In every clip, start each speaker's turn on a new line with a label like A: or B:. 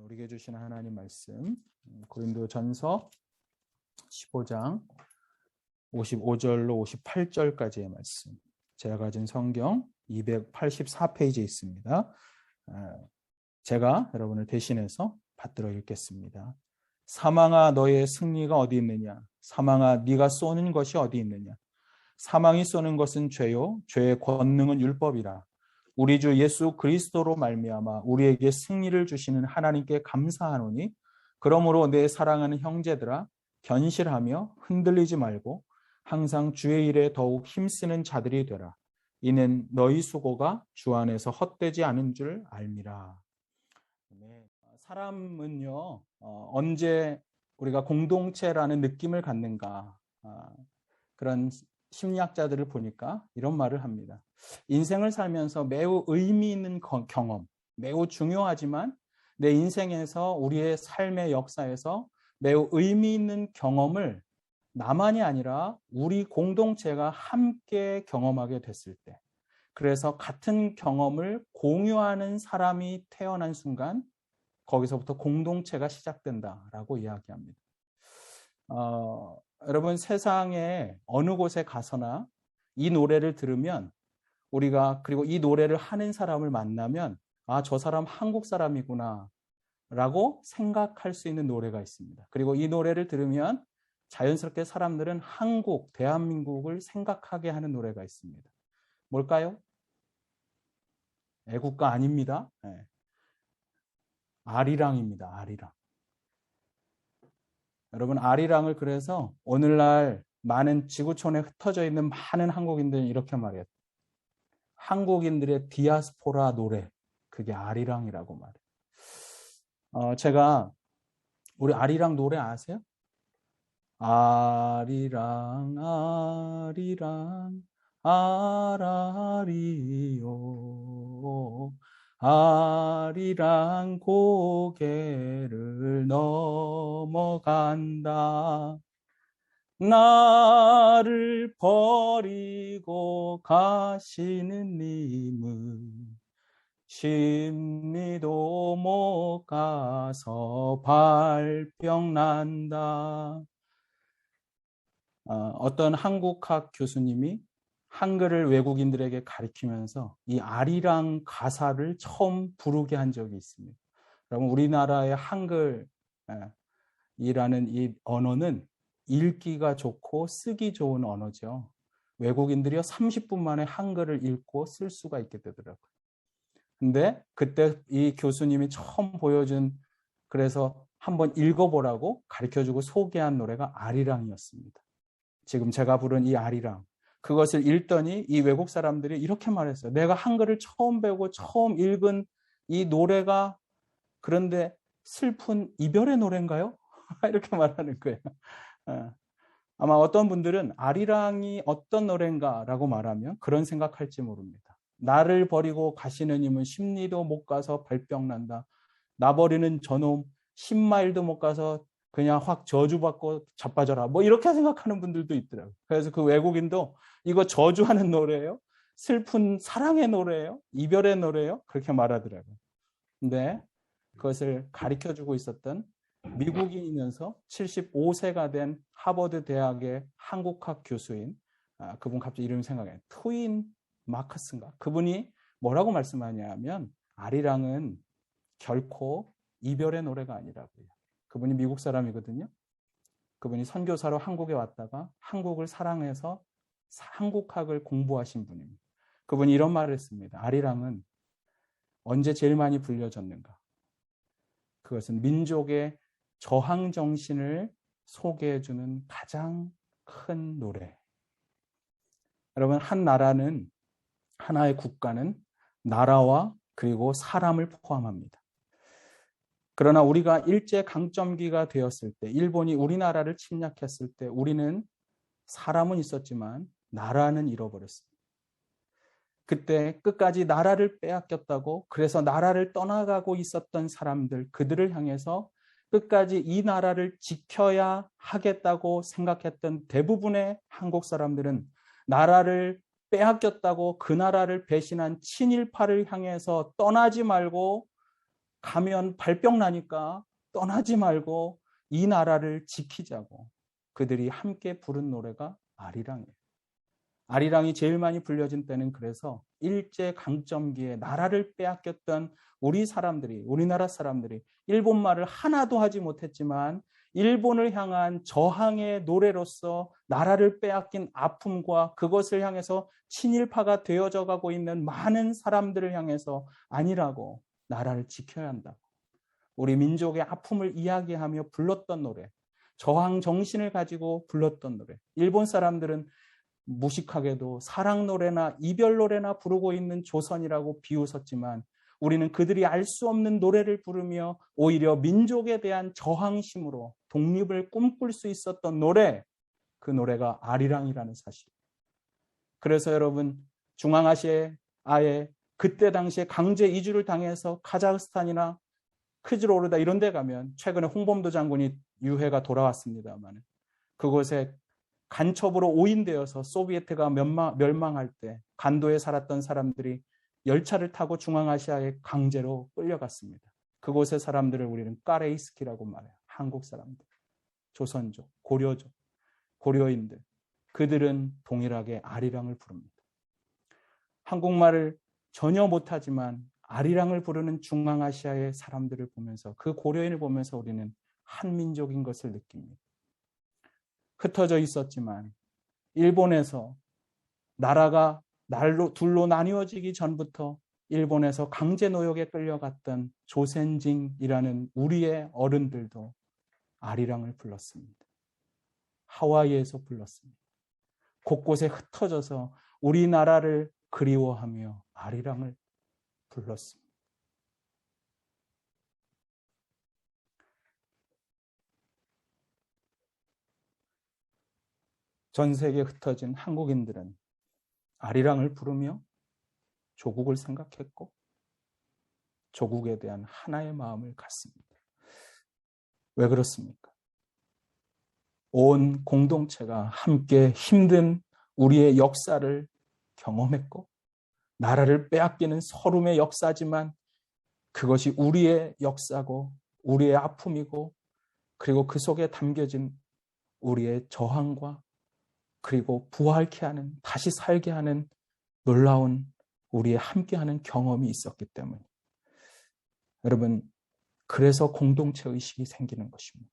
A: 우리에게 주신 하나님 말씀 고린도전서 15장 55절로 58절까지의 말씀, 제가 가진 성경 284페이지에 있습니다. 제가 여러분을 대신해서 받들어 읽겠습니다. 사망아, 너의 승리가 어디 있느냐? 사망아, 네가 쏘는 것이 어디 있느냐? 사망이 쏘는 것은 죄요, 죄의 권능은 율법이라. 우리 주 예수 그리스도로 말미암아 우리에게 승리를 주시는 하나님께 감사하노니, 그러므로 내 사랑하는 형제들아, 견실하며 흔들리지 말고 항상 주의 일에 더욱 힘쓰는 자들이 되라. 이는 너희 수고가 주 안에서 헛되지 않은 줄 알미라. 사람은요, 언제 우리가 공동체라는 느낌을 갖는가, 그런 심리학자들을 보니까 이런 말을 합니다. 인생을 살면서 매우 의미 있는 경험, 매우 중요하지만 내 인생에서, 우리의 삶의 역사에서 매우 의미 있는 경험을 나만이 아니라 우리 공동체가 함께 경험하게 됐을 때, 그래서 같은 경험을 공유하는 사람이 태어난 순간 거기서부터 공동체가 시작된다라고 이야기합니다. 여러분, 세상에 어느 곳에 가서나 이 노래를 들으면, 우리가 그리고 이 노래를 하는 사람을 만나면, 아, 저 사람 한국 사람이구나 라고 생각할 수 있는 노래가 있습니다. 그리고 이 노래를 들으면 자연스럽게 사람들은 한국, 대한민국을 생각하게 하는 노래가 있습니다. 뭘까요? 애국가 아닙니다. 네. 아리랑입니다. 아리랑. 여러분, 아리랑을 그래서 오늘날 많은 지구촌에 흩어져 있는 많은 한국인들은 이렇게 말해요. 한국인들의 디아스포라 노래, 그게 아리랑이라고 말해요. 제가 우리 아리랑 노래 아세요? 아리랑 아리랑 아라리요, 아리랑 고개를 넘어간다. 나를 버리고 가시는 님은 십리도 못 가서 발병난다. 어떤 한국학 교수님이 한글을 외국인들에게 가르치면서 이 아리랑 가사를 처음 부르게 한 적이 있습니다. 여러분, 우리나라의 한글이라는 이 언어는 읽기가 좋고 쓰기 좋은 언어죠. 외국인들이요 30분 만에 한글을 읽고 쓸 수가 있게 되더라고요. 근데 그때 이 교수님이 처음 보여준, 그래서 한번 읽어보라고 가르쳐주고 소개한 노래가 아리랑이었습니다. 지금 제가 부른 이 아리랑, 그것을 읽더니 이 외국 사람들이 이렇게 말했어요. 내가 한글을 처음 배우고 처음 읽은 이 노래가, 그런데 슬픈 이별의 노래인가요? 이렇게 말하는 거예요. 아마 어떤 분들은 아리랑이 어떤 노래인가라고 말하면 그런 생각할지 모릅니다. 나를 버리고 가시는 님은 십리도 못 가서 발병난다. 나 버리는 저놈 10마일도 못 가서 그냥 확 저주받고 자빠져라. 뭐 이렇게 생각하는 분들도 있더라고요. 그래서 그 외국인도 이거 저주하는 노래예요? 슬픈 사랑의 노래예요? 이별의 노래예요? 그렇게 말하더라고요. 근데 그것을 가르쳐주고 있었던 미국인이면서 75세가 된 하버드 대학의 한국학 교수인, 그분 갑자기 이름이 생각나요. 트윈 마커스인가? 그분이 뭐라고 말씀하냐면, 아리랑은 결코 이별의 노래가 아니라고요. 그분이 미국 사람이거든요. 그분이 선교사로 한국에 왔다가 한국을 사랑해서 한국학을 공부하신 분입니다. 그분이 이런 말을 했습니다. 아리랑은 언제 제일 많이 불려졌는가? 그것은 민족의 저항 정신을 소개해주는 가장 큰 노래. 여러분, 한 나라는, 하나의 국가는 나라와 그리고 사람을 포함합니다. 그러나 우리가 일제강점기가 되었을 때, 일본이 우리나라를 침략했을 때 우리는 사람은 있었지만 나라는 잃어버렸습니다. 그때 끝까지 나라를 빼앗겼다고, 그래서 나라를 떠나가고 있었던 사람들, 그들을 향해서 끝까지 이 나라를 지켜야 하겠다고 생각했던 대부분의 한국 사람들은 나라를 빼앗겼다고 그 나라를 배신한 친일파를 향해서 떠나지 말고 가면 발병 나니까 떠나지 말고 이 나라를 지키자고 그들이 함께 부른 노래가 아리랑이에요. 아리랑이 제일 많이 불려진 때는 그래서 일제강점기에 나라를 빼앗겼던 우리나라 사람들이 일본말을 하나도 하지 못했지만 일본을 향한 저항의 노래로서 나라를 빼앗긴 아픔과 그것을 향해서 친일파가 되어져 가고 있는 많은 사람들을 향해서 아니라고, 나라를 지켜야 한다고 우리 민족의 아픔을 이야기하며 불렀던 노래, 저항 정신을 가지고 불렀던 노래. 일본 사람들은 무식하게도 사랑 노래나 이별 노래나 부르고 있는 조선이라고 비웃었지만 우리는 그들이 알 수 없는 노래를 부르며 오히려 민족에 대한 저항심으로 독립을 꿈꿀 수 있었던 노래, 그 노래가 아리랑이라는 사실. 그래서 여러분, 중앙아시아에 그때 당시에 강제 이주를 당해서 카자흐스탄이나 크지로르다 이런 데 가면, 최근에 홍범도 장군이 유해가 돌아왔습니다만 그곳에 간첩으로 오인되어서 소비에트가 멸망할 때 간도에 살았던 사람들이 열차를 타고 중앙아시아에 강제로 끌려갔습니다. 그곳의 사람들을 우리는 까레이스키라고 말해요. 한국 사람들, 조선족, 고려족, 고려인들. 그들은 동일하게 아리랑을 부릅니다. 한국말을 전혀 못하지만 아리랑을 부르는 중앙아시아의 사람들을 보면서, 그 고려인을 보면서 우리는 한민족인 것을 느낍니다. 흩어져 있었지만 일본에서 나라가 둘로 나뉘어지기 전부터 일본에서 강제 노역에 끌려갔던 조센징이라는 우리의 어른들도 아리랑을 불렀습니다. 하와이에서 불렀습니다. 곳곳에 흩어져서 우리나라를 그리워하며 아리랑을 불렀습니다. 전 세계에 흩어진 한국인들은 아리랑을 부르며 조국을 생각했고 조국에 대한 하나의 마음을 갖습니다. 왜 그렇습니까? 온 공동체가 함께 힘든 우리의 역사를 경험했고, 나라를 빼앗기는 서름의 역사지만 그것이 우리의 역사고 우리의 아픔이고, 그리고 그 속에 담겨진 우리의 저항과 그리고 부활케 하는, 다시 살게 하는 놀라운 우리의 함께하는 경험이 있었기 때문에, 여러분, 그래서 공동체 의식이 생기는 것입니다.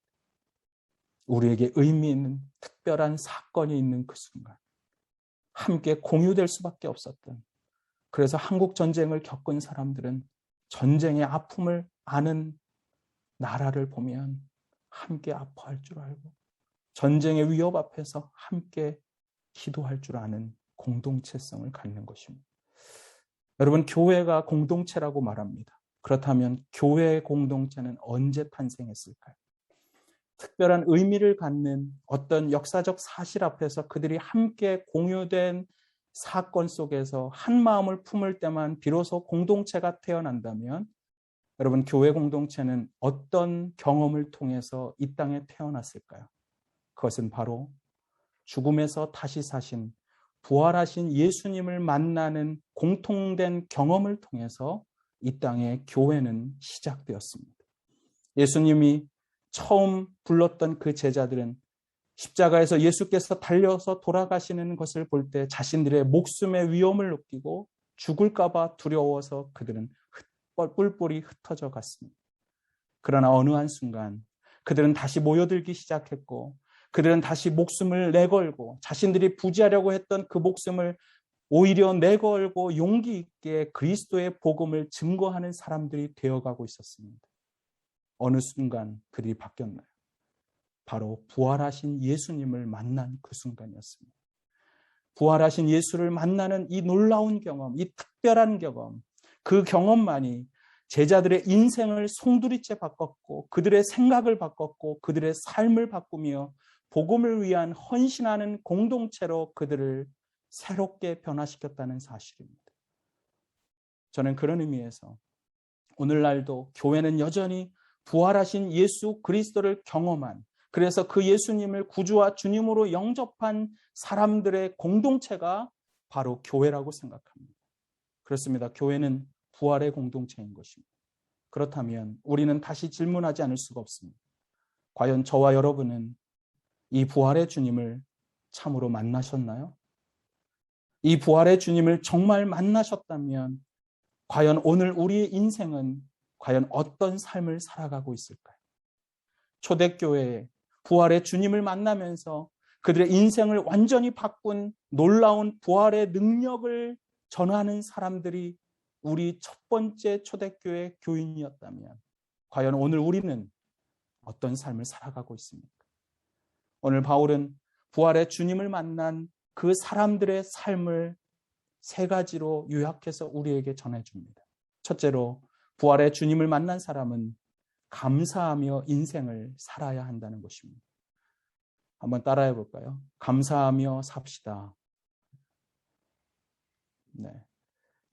A: 우리에게 의미 있는 특별한 사건이 있는 그 순간 함께 공유될 수밖에 없었던, 그래서 한국 전쟁을 겪은 사람들은 전쟁의 아픔을 아는 나라를 보면 함께 아파할 줄 알고 전쟁의 위협 앞에서 함께 기도할 줄 아는 공동체성을 갖는 것입니다. 여러분, 교회가 공동체라고 말합니다. 그렇다면 교회의 공동체는 언제 탄생했을까요? 특별한 의미를 갖는 어떤 역사적 사실 앞에서 그들이 함께 공유된 사건 속에서 한 마음을 품을 때만 비로소 공동체가 태어난다면, 여러분, 교회 공동체는 어떤 경험을 통해서 이 땅에 태어났을까요? 그것은 바로 죽음에서 다시 사신 부활하신 예수님을 만나는 공통된 경험을 통해서 이 땅의 교회는 시작되었습니다. 예수님이 처음 불렀던 그 제자들은 십자가에서 예수께서 달려서 돌아가시는 것을 볼 때 자신들의 목숨의 위험을 느끼고 죽을까 봐 두려워서 그들은 뿔뿔이 흩어져 갔습니다. 그러나 어느 한순간 그들은 다시 모여들기 시작했고, 그들은 다시 목숨을 내걸고 자신들이 부지하려고 했던 그 목숨을 오히려 내걸고 용기 있게 그리스도의 복음을 증거하는 사람들이 되어가고 있었습니다. 어느 순간 그들이 바뀌었나요? 바로 부활하신 예수님을 만난 그 순간이었습니다. 부활하신 예수를 만나는 이 놀라운 경험, 이 특별한 경험, 그 경험만이 제자들의 인생을 송두리째 바꿨고 그들의 생각을 바꿨고 그들의 삶을 바꾸며 복음을 위한 헌신하는 공동체로 그들을 새롭게 변화시켰다는 사실입니다. 저는 그런 의미에서 오늘날도 교회는 여전히 부활하신 예수 그리스도를 경험한, 그래서 그 예수님을 구주와 주님으로 영접한 사람들의 공동체가 바로 교회라고 생각합니다. 그렇습니다. 교회는 부활의 공동체인 것입니다. 그렇다면 우리는 다시 질문하지 않을 수가 없습니다. 과연 저와 여러분은 이 부활의 주님을 참으로 만나셨나요? 이 부활의 주님을 정말 만나셨다면 과연 오늘 우리의 인생은 과연 어떤 삶을 살아가고 있을까요? 초대교회에 부활의 주님을 만나면서 그들의 인생을 완전히 바꾼 놀라운 부활의 능력을 전하는 사람들이 우리 첫 번째 초대교회 교인이었다면 과연 오늘 우리는 어떤 삶을 살아가고 있습니까? 오늘 바울은 부활의 주님을 만난 그 사람들의 삶을 세 가지로 요약해서 우리에게 전해줍니다. 첫째로, 부활의 주님을 만난 사람은 감사하며 인생을 살아야 한다는 것입니다. 한번 따라해 볼까요? 감사하며 삽시다. 네.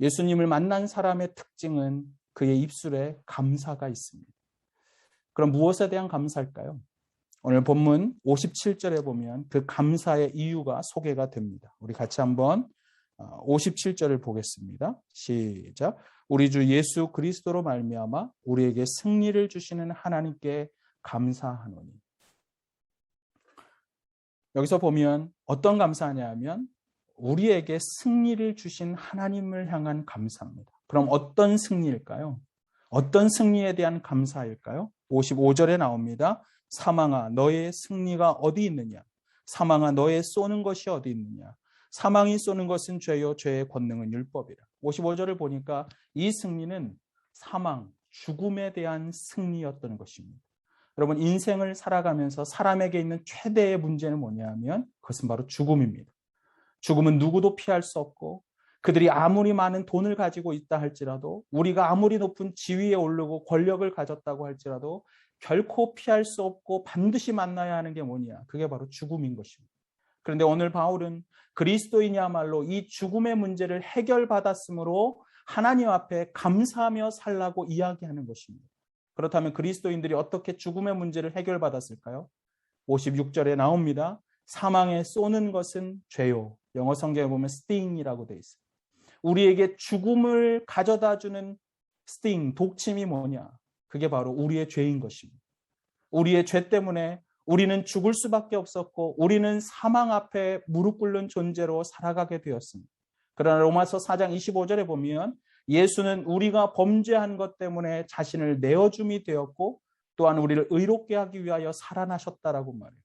A: 예수님을 만난 사람의 특징은 그의 입술에 감사가 있습니다. 그럼 무엇에 대한 감사일까요? 오늘 본문 57절에 보면 그 감사의 이유가 소개가 됩니다. 우리 같이 한번 57절을 보겠습니다. 시작. 우리 주 예수 그리스도로 말미암아 우리에게 승리를 주시는 하나님께 감사하노니. 여기서 보면 어떤 감사하냐면 우리에게 승리를 주신 하나님을 향한 감사입니다. 그럼 어떤 승리일까요? 어떤 승리에 대한 감사일까요? 55절에 나옵니다. 사망아 너의 승리가 어디 있느냐? 사망아 너의 쏘는 것이 어디 있느냐? 사망이 쏘는 것은 죄요 죄의 권능은 율법이라. 55절을 보니까 이 승리는 사망, 죽음에 대한 승리였던 것입니다. 여러분, 인생을 살아가면서 사람에게 있는 최대의 문제는 뭐냐면 그것은 바로 죽음입니다. 죽음은 누구도 피할 수 없고 그들이 아무리 많은 돈을 가지고 있다 할지라도 우리가 아무리 높은 지위에 오르고 권력을 가졌다고 할지라도 결코 피할 수 없고 반드시 만나야 하는 게 뭐냐? 그게 바로 죽음인 것입니다. 그런데 오늘 바울은 그리스도인이야말로 이 죽음의 문제를 해결받았으므로 하나님 앞에 감사하며 살라고 이야기하는 것입니다. 그렇다면 그리스도인들이 어떻게 죽음의 문제를 해결받았을까요? 56절에 나옵니다. 사망에 쏘는 것은 죄요. 영어 성경에 보면 sting이라고 되어 있어요. 우리에게 죽음을 가져다주는 sting, 독침이 뭐냐? 그게 바로 우리의 죄인 것입니다. 우리의 죄 때문에 우리는 죽을 수밖에 없었고 우리는 사망 앞에 무릎 꿇는 존재로 살아가게 되었습니다. 그러나 로마서 4장 25절에 보면 예수는 우리가 범죄한 것 때문에 자신을 내어줌이 되었고 또한 우리를 의롭게 하기 위하여 살아나셨다라고 말해요.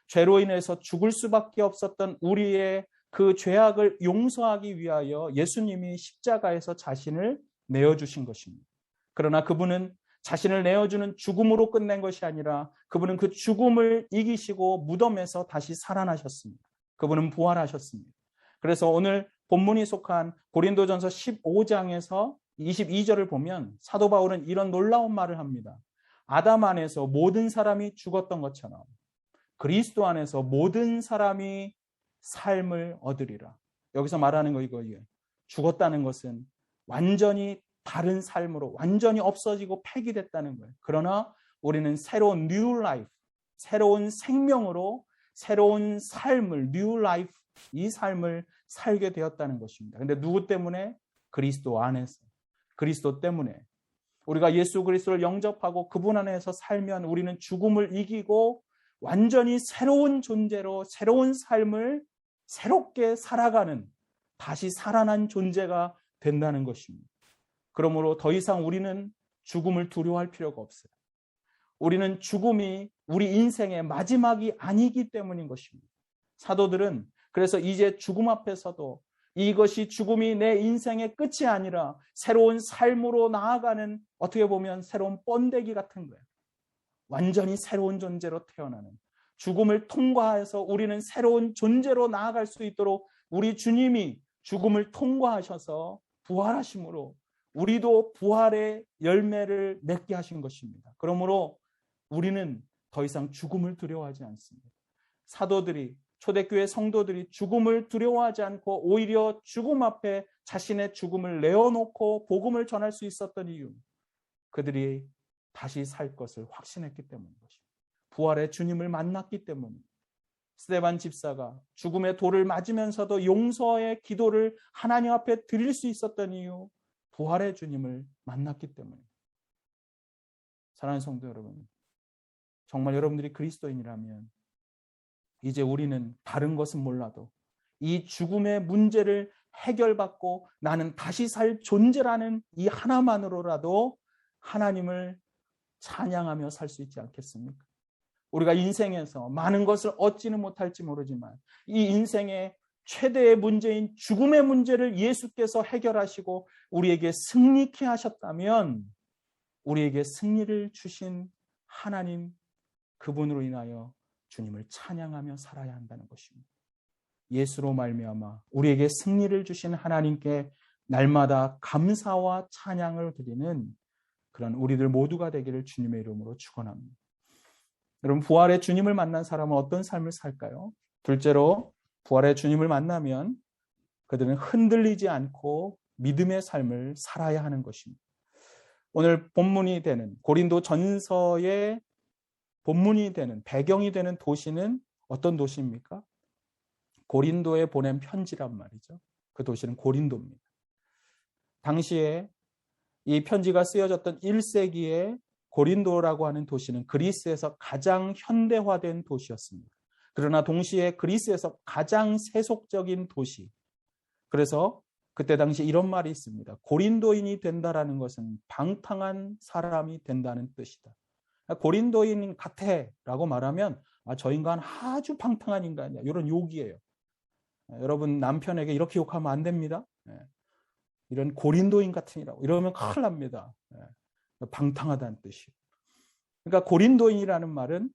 A: 죄로 인해서 죽을 수밖에 없었던 우리의 그 죄악을 용서하기 위하여 예수님이 십자가에서 자신을 내어주신 것입니다. 그러나 그분은 자신을 내어주는 죽음으로 끝낸 것이 아니라 그분은 그 죽음을 이기시고 무덤에서 다시 살아나셨습니다. 그분은 부활하셨습니다. 그래서 오늘 본문이 속한 고린도전서 15장에서 22절을 보면 사도 바울은 이런 놀라운 말을 합니다. 아담 안에서 모든 사람이 죽었던 것처럼 그리스도 안에서 모든 사람이 삶을 얻으리라. 여기서 말하는 거 이거예요. 죽었다는 것은 완전히 다른 삶으로 완전히 없어지고 폐기됐다는 거예요. 그러나 우리는 새로운 new life, 새로운 생명으로 새로운 삶을 new life, 이 삶을 살게 되었다는 것입니다. 그런데 누구 때문에? 그리스도 안에서. 그리스도 때문에. 우리가 예수 그리스도를 영접하고 그분 안에서 살면 우리는 죽음을 이기고 완전히 새로운 존재로 새로운 삶을 새롭게 살아가는 다시 살아난 존재가 된다는 것입니다. 그러므로 더 이상 우리는 죽음을 두려워할 필요가 없어요. 우리는 죽음이 우리 인생의 마지막이 아니기 때문인 것입니다. 사도들은 그래서 이제 죽음 앞에서도 이것이 죽음이 내 인생의 끝이 아니라 새로운 삶으로 나아가는 어떻게 보면 새로운 번데기 같은 거예요. 완전히 새로운 존재로 태어나는 죽음을 통과해서 우리는 새로운 존재로 나아갈 수 있도록 우리 주님이 죽음을 통과하셔서 부활하심으로 우리도 부활의 열매를 맺게 하신 것입니다. 그러므로 우리는 더 이상 죽음을 두려워하지 않습니다. 사도들이 초대교회 성도들이 죽음을 두려워하지 않고 오히려 죽음 앞에 자신의 죽음을 내어놓고 복음을 전할 수 있었던 이유, 그들이 다시 살 것을 확신했기 때문인 것입니다. 부활의 주님을 만났기 때문입니다. 스데반 집사가 죽음의 돌을 맞으면서도 용서의 기도를 하나님 앞에 드릴 수 있었던 이유, 부활의 주님을 만났기 때문입니다. 사랑하는 성도 여러분, 정말 여러분들이 그리스도인이라면 이제 우리는 다른 것은 몰라도 이 죽음의 문제를 해결받고 나는 다시 살 존재라는 이 하나만으로라도 하나님을 찬양하며 살 수 있지 않겠습니까? 우리가 인생에서 많은 것을 얻지는 못할지 모르지만 이 인생의 최대의 문제인 죽음의 문제를 예수께서 해결하시고 우리에게 승리케 하셨다면 우리에게 승리를 주신 하나님, 그분으로 인하여 주님을 찬양하며 살아야 한다는 것입니다. 예수로 말미암아 우리에게 승리를 주신 하나님께 날마다 감사와 찬양을 드리는 그런 우리들 모두가 되기를 주님의 이름으로 축원합니다. 여러분, 부활의 주님을 만난 사람은 어떤 삶을 살까요? 둘째로, 부활의 주님을 만나면 그들은 흔들리지 않고 믿음의 삶을 살아야 하는 것입니다. 오늘 본문이 되는 고린도 전서의 본문이 되는 배경이 되는 도시는 어떤 도시입니까? 고린도에 보낸 편지란 말이죠. 그 도시는 고린도입니다. 당시에 이 편지가 쓰여졌던 1세기에 고린도라고 하는 도시는 그리스에서 가장 현대화된 도시였습니다. 그러나 동시에 그리스에서 가장 세속적인 도시. 그래서 그때 당시 이런 말이 있습니다. 고린도인이 된다라는 것은 방탕한 사람이 된다는 뜻이다. 고린도인 같아라고 말하면 저 인간 아주 방탕한 인간이야. 이런 욕이에요. 여러분 남편에게 이렇게 욕하면 안 됩니다. 이런 고린도인 같으니라고 이러면 큰일 납니다. 방탕하다는 뜻이에요. 그러니까 고린도인이라는 말은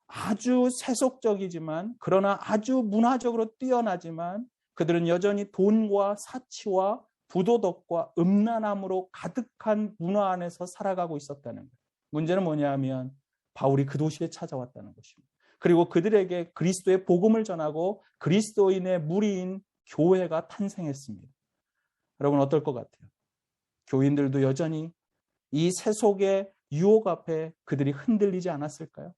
A: 아주 세속적이지만 그러나 아주 문화적으로 뛰어나지만 그들은 여전히 돈과 사치와 부도덕과 음란함으로 가득한 문화 안에서 살아가고 있었다는 거예요. 문제는 뭐냐면 바울이 그 도시에 찾아왔다는 것입니다. 그리고 그들에게 그리스도의 복음을 전하고 그리스도인의 무리인 교회가 탄생했습니다. 여러분 어떨 것 같아요? 교인들도 여전히 이 세속의 유혹 앞에 그들이 흔들리지 않았을까요?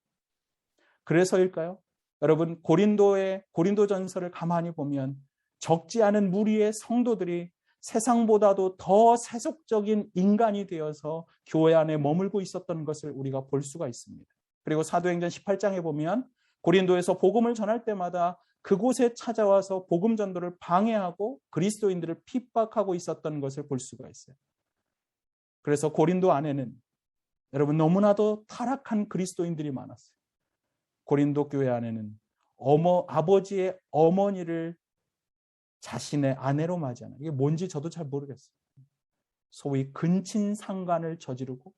A: 그래서일까요? 여러분 고린도전서를 가만히 보면 적지 않은 무리의 성도들이 세상보다도 더 세속적인 인간이 되어서 교회 안에 머물고 있었던 것을 우리가 볼 수가 있습니다. 그리고 사도행전 18장에 보면 고린도에서 복음을 전할 때마다 그곳에 찾아와서 복음 전도를 방해하고 그리스도인들을 핍박하고 있었던 것을 볼 수가 있어요. 그래서 고린도 안에는 여러분 너무나도 타락한 그리스도인들이 많았어요. 고린도 교회 안에는 아버지의 어머니를 자신의 아내로 맞이하는, 이게 뭔지 저도 잘 모르겠어요. 소위 근친상간을 저지르고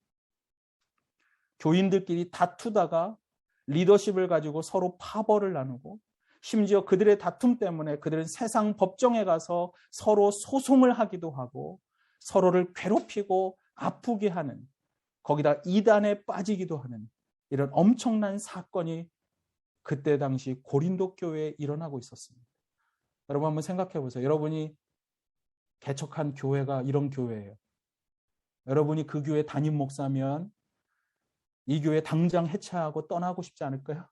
A: 교인들끼리 다투다가 리더십을 가지고 서로 파벌을 나누고 심지어 그들의 다툼 때문에 그들은 세상 법정에 가서 서로 소송을 하기도 하고 서로를 괴롭히고 아프게 하는, 거기다 이단에 빠지기도 하는 이런 엄청난 사건이 그때 당시 고린도 교회에 일어나고 있었습니다. 여러분 한번 생각해 보세요. 여러분이 개척한 교회가 이런 교회예요. 여러분이 그 교회 담임 목사면 이 교회 당장 해체하고 떠나고 싶지 않을까요?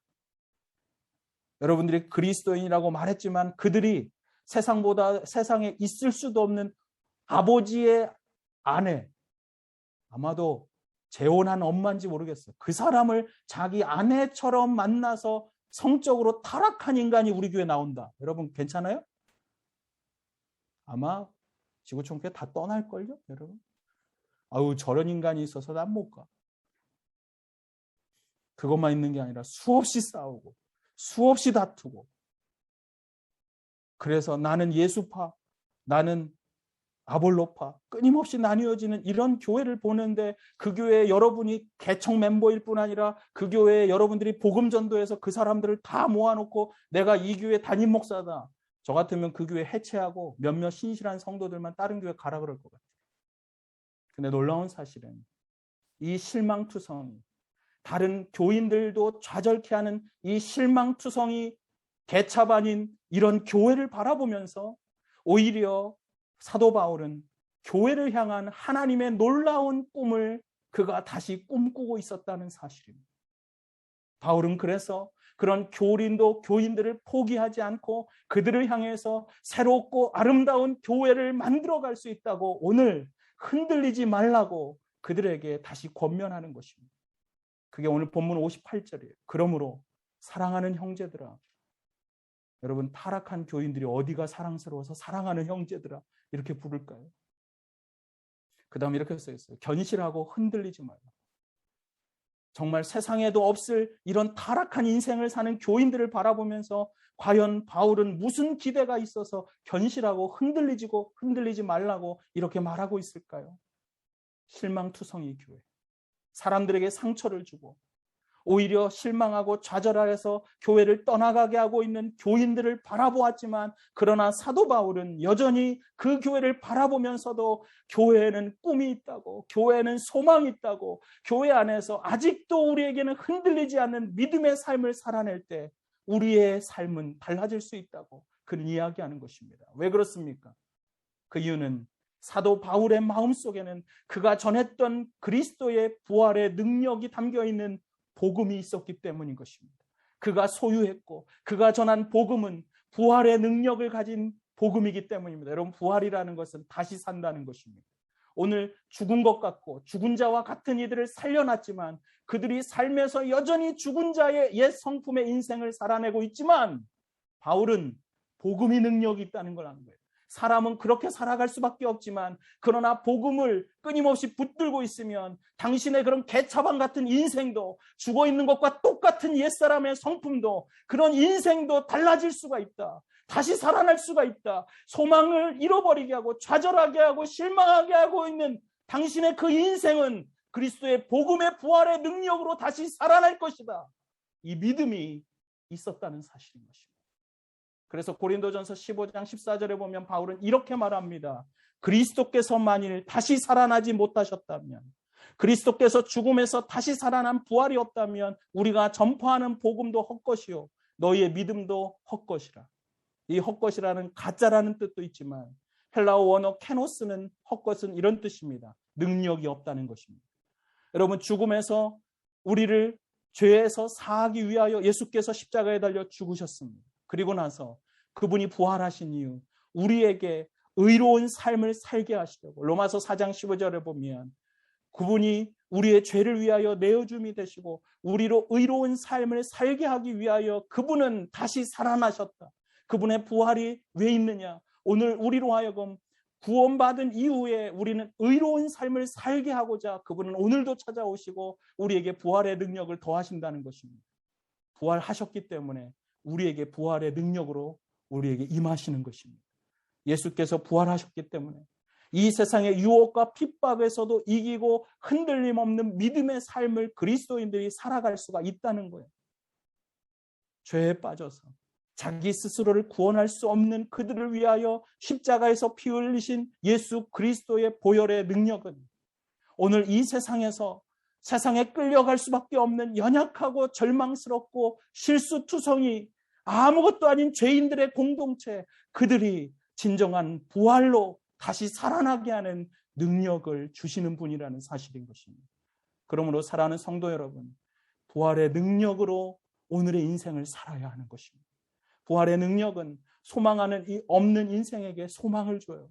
A: 여러분들이 그리스도인이라고 말했지만 그들이 세상에 있을 수도 없는 아버지의 아내, 아마도 재혼한 엄마인지 모르겠어요. 그 사람을 자기 아내처럼 만나서 성적으로 타락한 인간이 우리 교회에 나온다. 여러분 괜찮아요? 아마 지구촌교회 다 떠날걸요? 여러분. 아유 저런 인간이 있어서 난 못 가. 그것만 있는 게 아니라 수없이 싸우고 수없이 다투고, 그래서 나는 예수파, 나는 아볼로파, 끊임없이 나뉘어지는 이런 교회를 보는데 그 교회에 여러분이 개척 멤버일 뿐 아니라 그 교회에 여러분들이 복음 전도해서 그 사람들을 다 모아놓고 내가 이 교회 담임 목사다. 저 같으면 그 교회 해체하고 몇몇 신실한 성도들만 다른 교회 가라 그럴 것 같아요. 근데 놀라운 사실은 이 실망투성이, 다른 교인들도 좌절케 하는 이 실망투성이 개차반인 이런 교회를 바라보면서 오히려 사도 바울은 교회를 향한 하나님의 놀라운 꿈을 그가 다시 꿈꾸고 있었다는 사실입니다. 바울은 그래서 그런 고린도 교인들을 포기하지 않고 그들을 향해서 새롭고 아름다운 교회를 만들어갈 수 있다고 오늘 흔들리지 말라고 그들에게 다시 권면하는 것입니다. 그게 오늘 본문 58절이에요. 그러므로 사랑하는 형제들아, 여러분 타락한 교인들이 어디가 사랑스러워서 사랑하는 형제들아 이렇게 부를까요? 그 다음에 이렇게 써있어요. 견실하고 흔들리지 말라. 정말 세상에도 없을 이런 타락한 인생을 사는 교인들을 바라보면서 과연 바울은 무슨 기대가 있어서 견실하고 흔들리지 말라고 이렇게 말하고 있을까요? 실망투성이 교회. 사람들에게 상처를 주고 오히려 실망하고 좌절하여서 교회를 떠나가게 하고 있는 교인들을 바라보았지만, 그러나 사도 바울은 여전히 그 교회를 바라보면서도 교회에는 꿈이 있다고, 교회에는 소망이 있다고, 교회 안에서 아직도 우리에게는 흔들리지 않는 믿음의 삶을 살아낼 때 우리의 삶은 달라질 수 있다고 그는 이야기하는 것입니다. 왜 그렇습니까? 그 이유는 사도 바울의 마음속에는 그가 전했던 그리스도의 부활의 능력이 담겨있는 복음이 있었기 때문인 것입니다. 그가 소유했고 그가 전한 복음은 부활의 능력을 가진 복음이기 때문입니다. 여러분, 부활이라는 것은 다시 산다는 것입니다. 오늘 죽은 것 같고 죽은 자와 같은 이들을 살려놨지만 그들이 삶에서 여전히 죽은 자의 옛 성품의 인생을 살아내고 있지만, 바울은 복음이 능력이 있다는 걸 아는 거예요. 사람은 그렇게 살아갈 수밖에 없지만, 그러나 복음을 끊임없이 붙들고 있으면 당신의 그런 개차반 같은 인생도, 죽어있는 것과 똑같은 옛사람의 성품도, 그런 인생도 달라질 수가 있다. 다시 살아날 수가 있다. 소망을 잃어버리게 하고 좌절하게 하고 실망하게 하고 있는 당신의 그 인생은 그리스도의 복음의 부활의 능력으로 다시 살아날 것이다. 이 믿음이 있었다는 사실인 것입니다. 그래서 고린도전서 15장 14절에 보면 바울은 이렇게 말합니다. 그리스도께서 만일 다시 살아나지 못하셨다면, 그리스도께서 죽음에서 다시 살아난 부활이 없다면 우리가 전파하는 복음도 헛것이요 너희의 믿음도 헛것이라. 이 헛것이라는 가짜라는 뜻도 있지만 헬라어 원어 케노스는 헛것은 이런 뜻입니다. 능력이 없다는 것입니다. 여러분, 죽음에서 우리를 죄에서 사하기 위하여 예수께서 십자가에 달려 죽으셨습니다. 그리고 나서 그분이 부활하신 이후 우리에게 의로운 삶을 살게 하시려고, 로마서 4장 15절에 보면 그분이 우리의 죄를 위하여 내어줌이 되시고 우리로 의로운 삶을 살게 하기 위하여 그분은 다시 살아나셨다. 그분의 부활이 왜 있느냐? 오늘 우리로 하여금 구원받은 이후에 우리는 의로운 삶을 살게 하고자 그분은 오늘도 찾아오시고 우리에게 부활의 능력을 더하신다는 것입니다. 부활하셨기 때문에 우리에게 부활의 능력으로 우리에게 임하시는 것입니다. 예수께서 부활하셨기 때문에 이 세상의 유혹과 핍박에서도 이기고 흔들림 없는 믿음의 삶을 그리스도인들이 살아갈 수가 있다는 거예요. 죄에 빠져서 자기 스스로를 구원할 수 없는 그들을 위하여 십자가에서 피 흘리신 예수 그리스도의 보혈의 능력은 오늘 이 세상에서 세상에 끌려갈 수밖에 없는 연약하고 절망스럽고 실수투성이 아무것도 아닌 죄인들의 공동체, 그들이 진정한 부활로 다시 살아나게 하는 능력을 주시는 분이라는 사실인 것입니다. 그러므로 사랑하는 성도 여러분, 부활의 능력으로 오늘의 인생을 살아야 하는 것입니다. 부활의 능력은 소망하는 이 없는 인생에게 소망을 줘요.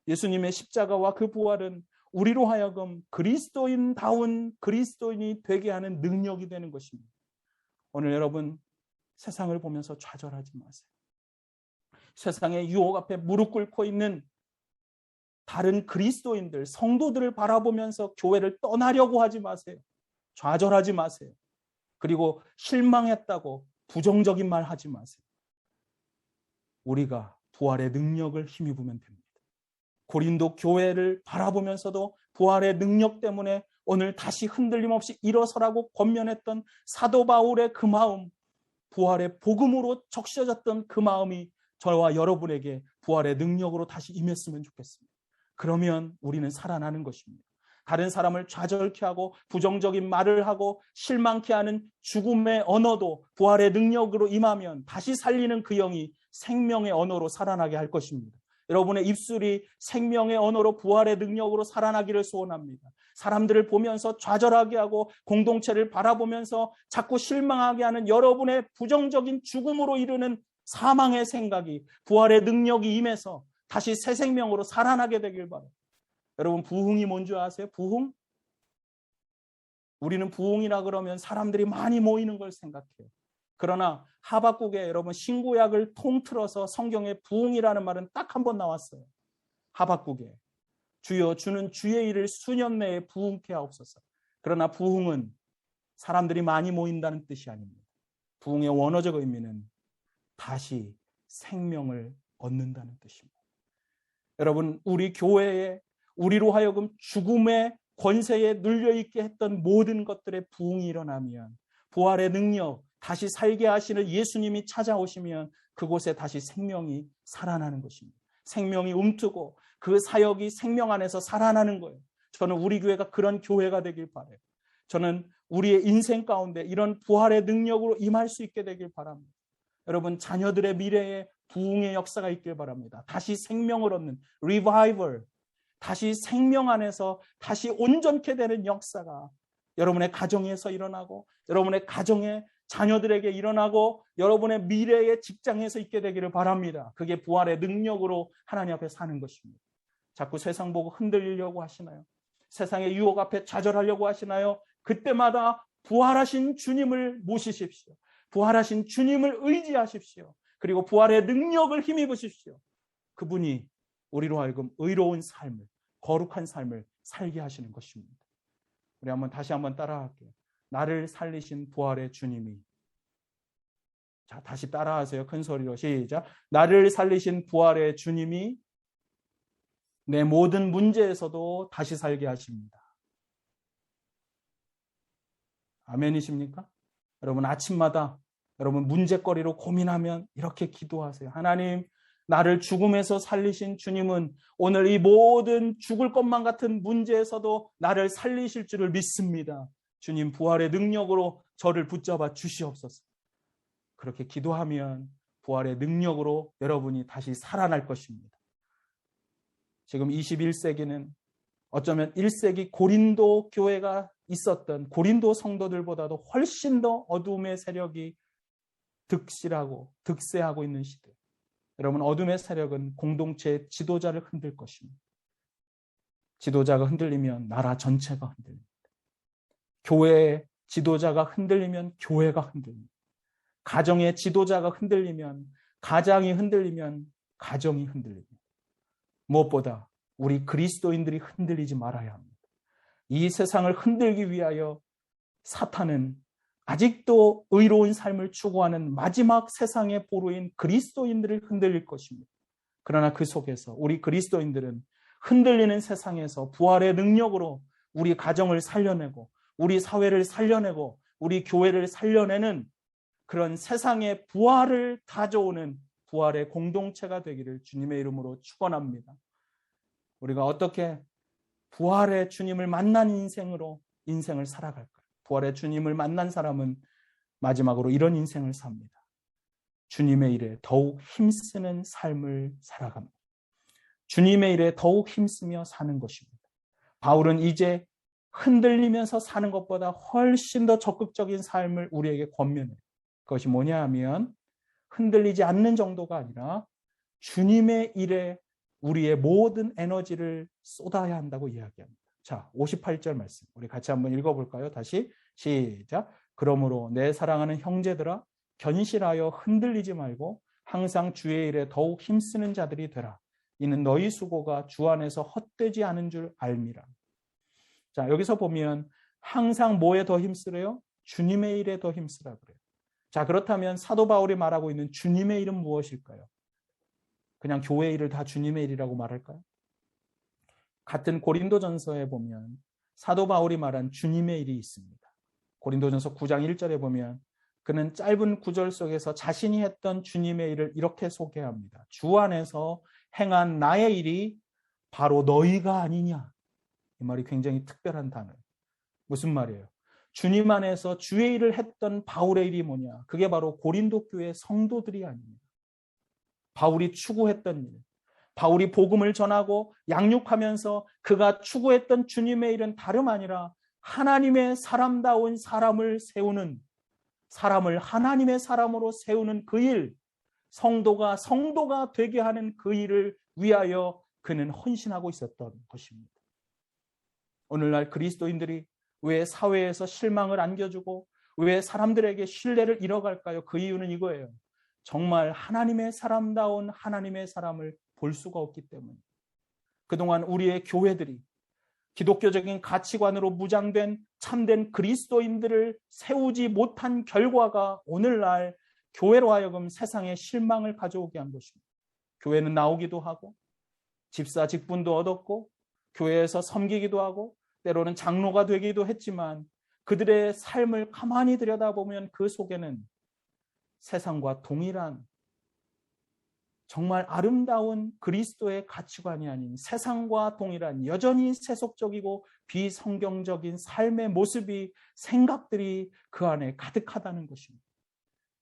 A: 예수님의 십자가와 그 부활은 우리로 하여금 그리스도인다운 그리스도인이 되게 하는 능력이 되는 것입니다. 오늘 여러분, 세상을 보면서 좌절하지 마세요. 세상의 유혹 앞에 무릎 꿇고 있는 다른 그리스도인들, 성도들을 바라보면서 교회를 떠나려고 하지 마세요. 좌절하지 마세요. 그리고 실망했다고 부정적인 말 하지 마세요. 우리가 부활의 능력을 힘입으면 됩니다. 고린도 교회를 바라보면서도 부활의 능력 때문에 오늘 다시 흔들림 없이 일어서라고 권면했던 사도 바울의 그 마음, 부활의 복음으로 적셔졌던 그 마음이 저와 여러분에게 부활의 능력으로 다시 임했으면 좋겠습니다. 그러면 우리는 살아나는 것입니다. 다른 사람을 좌절케 하고 부정적인 말을 하고 실망케 하는 죽음의 언어도 부활의 능력으로 임하면 다시 살리는 그 영이 생명의 언어로 살아나게 할 것입니다. 여러분의 입술이 생명의 언어로 부활의 능력으로 살아나기를 소원합니다. 사람들을 보면서 좌절하게 하고 공동체를 바라보면서 자꾸 실망하게 하는 여러분의 부정적인 죽음으로 이르는 사망의 생각이 부활의 능력이 임해서 다시 새 생명으로 살아나게 되길 바랍니다. 여러분, 부흥이 뭔지 아세요? 부흥? 우리는 부흥이라 그러면 사람들이 많이 모이는 걸 생각해요. 그러나 하박국에 여러분 신구약을 통틀어서 성경에 부흥이라는 말은 딱 한 번 나왔어요. 하박국에 주여 주는 주의 일을 수년 내에 부흥케 하옵소서. 그러나 부흥은 사람들이 많이 모인다는 뜻이 아닙니다. 부흥의 원어적 의미는 다시 생명을 얻는다는 뜻입니다. 여러분, 우리 교회에 우리로 하여금 죽음의 권세에 눌려있게 했던 모든 것들의 부흥이 일어나면, 부활의 능력, 다시 살게 하시는 예수님이 찾아오시면 그곳에 다시 생명이 살아나는 것입니다. 생명이 움트고 그 사역이 생명 안에서 살아나는 거예요. 저는 우리 교회가 그런 교회가 되길 바라요. 저는 우리의 인생 가운데 이런 부활의 능력으로 임할 수 있게 되길 바랍니다. 여러분, 자녀들의 미래에 부흥의 역사가 있길 바랍니다. 다시 생명을 얻는 리바이벌, 다시 생명 안에서 다시 온전케 되는 역사가 여러분의 가정에서 일어나고 여러분의 가정의 자녀들에게 일어나고 여러분의 미래의 직장에서 있게 되기를 바랍니다. 그게 부활의 능력으로 하나님 앞에 사는 것입니다. 자꾸 세상 보고 흔들리려고 하시나요? 세상의 유혹 앞에 좌절하려고 하시나요? 그때마다 부활하신 주님을 모시십시오. 부활하신 주님을 의지하십시오. 그리고 부활의 능력을 힘입으십시오. 그분이 우리로 하여금 의로운 삶을, 거룩한 삶을 살게 하시는 것입니다. 우리 다시 한번 따라할게요. 나를 살리신 부활의 주님이. 자, 다시 따라하세요. 큰 소리로 시작. 나를 살리신 부활의 주님이 내 모든 문제에서도 다시 살게 하십니다. 아멘이십니까? 여러분, 아침마다 여러분 문제거리로 고민하면 이렇게 기도하세요. 하나님, 나를 죽음에서 살리신 주님은 오늘 이 모든 죽을 것만 같은 문제에서도 나를 살리실 줄을 믿습니다. 주님, 부활의 능력으로 저를 붙잡아 주시옵소서. 그렇게 기도하면 부활의 능력으로 여러분이 다시 살아날 것입니다. 지금 21세기는 어쩌면 1세기 고린도 교회가 있었던 고린도 성도들보다도 훨씬 더 어둠의 세력이 득세하고 있는 시대. 여러분, 어둠의 세력은 공동체의 지도자를 흔들 것입니다. 지도자가 흔들리면 나라 전체가 흔들립니다. 교회의 지도자가 흔들리면 교회가 흔들립니다. 가정의 지도자가 흔들리면 가정이 흔들리면 가정이 흔들립니다. 무엇보다 우리 그리스도인들이 흔들리지 말아야 합니다. 이 세상을 흔들기 위하여 사탄은 아직도 의로운 삶을 추구하는 마지막 세상의 보루인 그리스도인들을 흔들릴 것입니다. 그러나 그 속에서 우리 그리스도인들은 흔들리는 세상에서 부활의 능력으로 우리 가정을 살려내고 우리 사회를 살려내고 우리 교회를 살려내는 그런 세상의 부활을 가져오는 부활의 공동체가 되기를 주님의 이름으로 축원합니다. 우리가 어떻게 부활의 주님을 만난 인생으로 인생을 살아갈까요? 부활의 주님을 만난 사람은 마지막으로 이런 인생을 삽니다. 주님의 일에 더욱 힘쓰는 삶을 살아갑니다. 주님의 일에 더욱 힘쓰며 사는 것입니다. 바울은 이제 흔들리면서 사는 것보다 훨씬 더 적극적인 삶을 우리에게 권면해요. 그것이 뭐냐 하면 흔들리지 않는 정도가 아니라 주님의 일에 우리의 모든 에너지를 쏟아야 한다고 이야기합니다. 자, 58절 말씀 우리 같이 한번 읽어볼까요? 다시 시작. 그러므로 내 사랑하는 형제들아 견실하여 흔들리지 말고 항상 주의 일에 더욱 힘쓰는 자들이 되라. 이는 너희 수고가 주 안에서 헛되지 않은 줄 알미라. 자, 여기서 보면 항상 뭐에 더 힘쓰래요? 주님의 일에 더 힘쓰라 그래요. 자, 그렇다면 사도 바울이 말하고 있는 주님의 일은 무엇일까요? 그냥 교회 일을 다 주님의 일이라고 말할까요? 같은 고린도전서에 보면 사도 바울이 말한 주님의 일이 있습니다. 고린도전서 9장 1절에 보면 그는 짧은 구절 속에서 자신이 했던 주님의 일을 이렇게 소개합니다. 주 안에서 행한 나의 일이 바로 너희가 아니냐. 이 말이 굉장히 특별한 단어예요. 무슨 말이에요? 주님 안에서 주의 일을 했던 바울의 일이 뭐냐? 그게 바로 고린도 교회 성도들이 아닙니다. 바울이 추구했던 일, 바울이 복음을 전하고 양육하면서 그가 추구했던 주님의 일은 다름 아니라 하나님의 사람다운 사람을 세우는, 사람을 하나님의 사람으로 세우는 그 일, 성도가 되게 하는 그 일을 위하여 그는 헌신하고 있었던 것입니다. 오늘날 그리스도인들이 왜 사회에서 실망을 안겨주고 왜 사람들에게 신뢰를 잃어갈까요? 그 이유는 이거예요. 정말 하나님의 사람다운 하나님의 사람을 볼 수가 없기 때문에. 그동안 우리의 교회들이 기독교적인 가치관으로 무장된 참된 그리스도인들을 세우지 못한 결과가 오늘날 교회로 하여금 세상에 실망을 가져오게 한 것입니다. 교회는 나오기도 하고 집사 직분도 얻었고 교회에서 섬기기도 하고 때로는 장로가 되기도 했지만 그들의 삶을 가만히 들여다보면 그 속에는 세상과 동일한 정말 아름다운 그리스도의 가치관이 아닌 세상과 동일한 여전히 세속적이고 비성경적인 삶의 모습이 생각들이 그 안에 가득하다는 것입니다.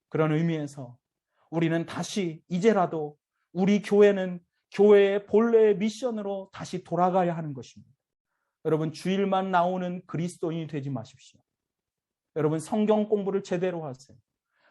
A: 그런 의미에서 우리는 다시 이제라도 우리 교회는 교회의 본래의 미션으로 다시 돌아가야 하는 것입니다. 여러분 주일만 나오는 그리스도인이 되지 마십시오. 여러분 성경 공부를 제대로 하세요.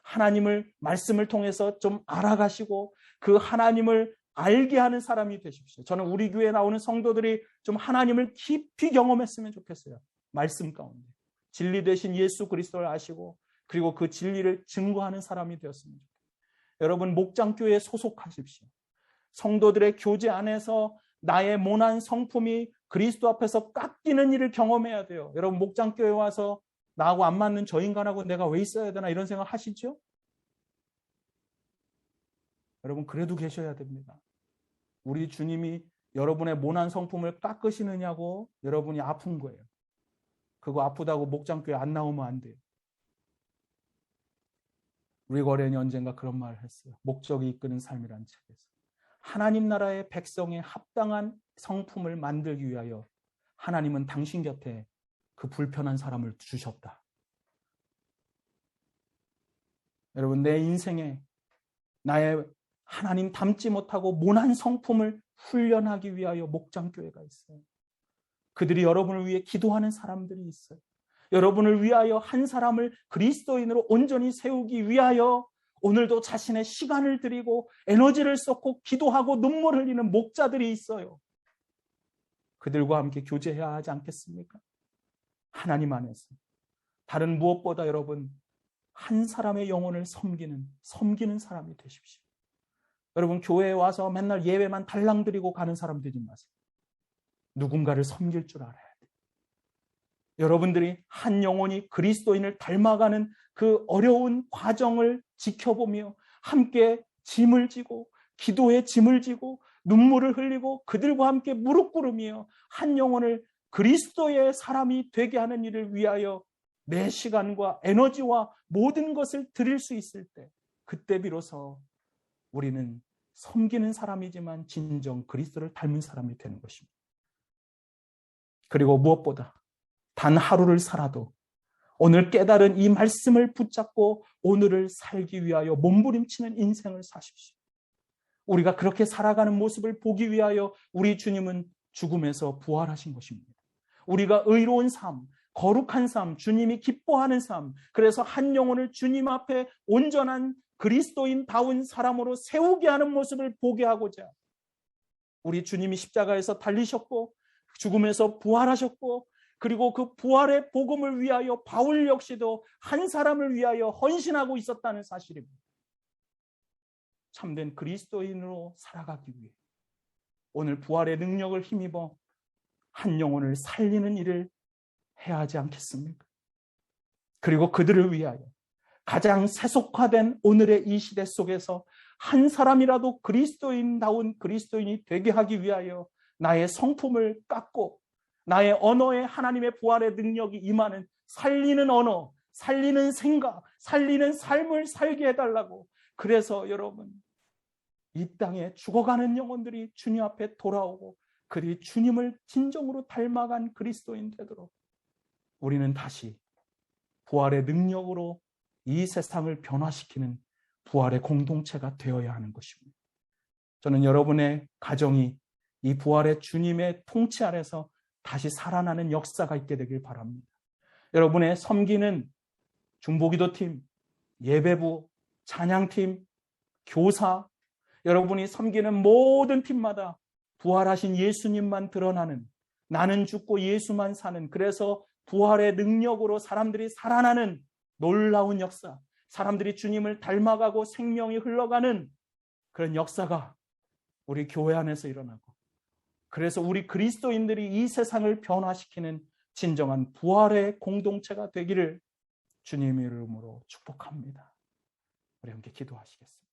A: 하나님을 말씀을 통해서 좀 알아가시고 그 하나님을 알게 하는 사람이 되십시오. 저는 우리 교회에 나오는 성도들이 좀 하나님을 깊이 경험했으면 좋겠어요. 말씀 가운데. 진리 되신 예수 그리스도를 아시고 그리고 그 진리를 증거하는 사람이 되었으면 좋겠어요. 여러분 목장교회에 소속하십시오. 성도들의 교제 안에서 나의 모난 성품이 그리스도 앞에서 깎이는 일을 경험해야 돼요. 여러분 목장교회 와서 나하고 안 맞는 저 인간하고 내가 왜 있어야 되나 이런 생각 하시죠? 여러분 그래도 계셔야 됩니다. 우리 주님이 여러분의 모난 성품을 깎으시느냐고 여러분이 아픈 거예요. 그거 아프다고 목장교회 안 나오면 안 돼요. 리거렌이 언젠가 그런 말을 했어요. 목적이 이끄는 삶이라는 책에서. 하나님 나라의 백성의 합당한 성품을 만들기 위하여 하나님은 당신 곁에 그 불편한 사람을 주셨다. 여러분 내 인생에 나의 하나님 닮지 못하고 모난 성품을 훈련하기 위하여 목장교회가 있어요. 그들이 여러분을 위해 기도하는 사람들이 있어요. 여러분을 위하여 한 사람을 그리스도인으로 온전히 세우기 위하여 오늘도 자신의 시간을 들이고 에너지를 쏟고 기도하고 눈물 흘리는 목자들이 있어요. 그들과 함께 교제해야 하지 않겠습니까? 하나님 안에서. 다른 무엇보다 여러분 한 사람의 영혼을 섬기는 사람이 되십시오. 여러분 교회에 와서 맨날 예배만 달랑 드리고 가는 사람 되지 마세요. 누군가를 섬길 줄 알아야 돼요. 여러분들이 한 영혼이 그리스도인을 닮아가는 그 어려운 과정을 지켜보며 함께 짐을 지고 기도에 짐을 지고 눈물을 흘리고 그들과 함께 무릎 꿇으며 한 영혼을 그리스도의 사람이 되게 하는 일을 위하여 내 시간과 에너지와 모든 것을 드릴 수 있을 때 그때 비로소 우리는 섬기는 사람이지만 진정 그리스도를 닮은 사람이 되는 것입니다. 그리고 무엇보다 단 하루를 살아도 오늘 깨달은 이 말씀을 붙잡고 오늘을 살기 위하여 몸부림치는 인생을 사십시오. 우리가 그렇게 살아가는 모습을 보기 위하여 우리 주님은 죽음에서 부활하신 것입니다. 우리가 의로운 삶, 거룩한 삶, 주님이 기뻐하는 삶, 그래서 한 영혼을 주님 앞에 온전한 그리스도인다운 사람으로 세우게 하는 모습을 보게 하고자 우리 주님이 십자가에서 달리셨고 죽음에서 부활하셨고 그리고 그 부활의 복음을 위하여 바울 역시도 한 사람을 위하여 헌신하고 있었다는 사실입니다. 참된 그리스도인으로 살아가기 위해 오늘 부활의 능력을 힘입어 한 영혼을 살리는 일을 해야 하지 않겠습니까? 그리고 그들을 위하여 가장 세속화된 오늘의 이 시대 속에서 한 사람이라도 그리스도인다운 그리스도인이 되게 하기 위하여 나의 성품을 깎고 나의 언어에 하나님의 부활의 능력이 임하는 살리는 언어, 살리는 생각, 살리는 삶을 살게 해달라고. 그래서 여러분 이 땅에 죽어가는 영혼들이 주님 앞에 돌아오고 그들이 주님을 진정으로 닮아간 그리스도인 되도록 우리는 다시 부활의 능력으로 이 세상을 변화시키는 부활의 공동체가 되어야 하는 것입니다. 저는 여러분의 가정이 이 부활의 주님의 통치 아래서 다시 살아나는 역사가 있게 되길 바랍니다. 여러분의 섬기는 중보기도팀, 예배부, 찬양팀, 교사, 여러분이 섬기는 모든 팀마다 부활하신 예수님만 드러나는 나는 죽고 예수만 사는 그래서 부활의 능력으로 사람들이 살아나는 놀라운 역사, 사람들이 주님을 닮아가고 생명이 흘러가는 그런 역사가 우리 교회 안에서 일어나고, 그래서 우리 그리스도인들이 이 세상을 변화시키는 진정한 부활의 공동체가 되기를 주님의 이름으로 축복합니다. 우리 함께 기도하시겠습니다.